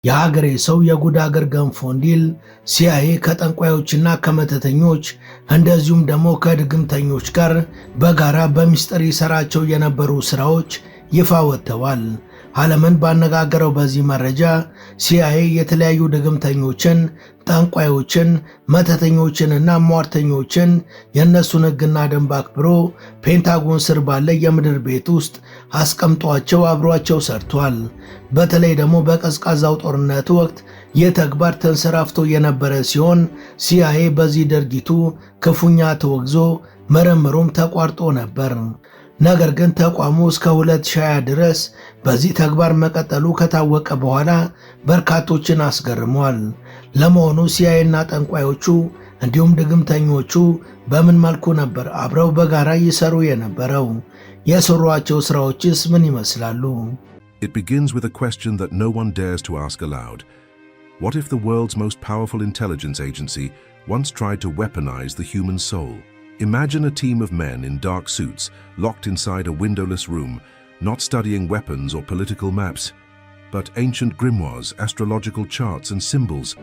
የሀገሬ ሰው የጉድ አገር ገንፎ እንዲል ሲአይኤ ከጠንቋዮችና ከመተተኞች እንደዚሁም ደግሞ ከድግምተኞች ጋር በጋራ በሚስጥር ይሰራቸው የነበሩ ስራዎች ይፋ ወጥተዋል። ዓለምን ባነጋገረው በዚህ መረጃ ሲአይኤ የተለያዩ ድግምተኞችን፣ ጠንቋዮችን፣ መተተኞችንና ሟርተኞችን የእነሱን ሕግና ደንብ አክብሮ ፔንታጎን ስር ባለ የምድር ቤት ውስጥ አስቀምጧቸው አብሯቸው ሰርቷል። በተለይ ደግሞ በቀዝቃዛው ጦርነት ወቅት ይህ ተግባር ተንሰራፍቶ የነበረ ሲሆን ሲአይኤ በዚህ ድርጊቱ ክፉኛ ተወግዞ ምርምሩም ተቋርጦ ነበር። ነገር ግን ተቋሙ እስከ 2020 ድረስ በዚህ ተግባር መቀጠሉ ከታወቀ በኋላ በርካቶችን አስገርሟል። ለመሆኑ ሲአይኤ እና ጠንቋዮቹ እንዲሁም ድግምተኞቹ በምን መልኩ ነበር አብረው በጋራ ይሰሩ የነበረው? የሰሯቸው ስራዎችስ ምን ይመስላሉ? It begins with a question that no one dares to ask aloud. What if the world's most powerful intelligence agency once tried to weaponize the human soul? Imagine a team of men in dark suits, locked inside a windowless room, not studying weapons or political maps, but ancient grimoires, astrological charts and symbols.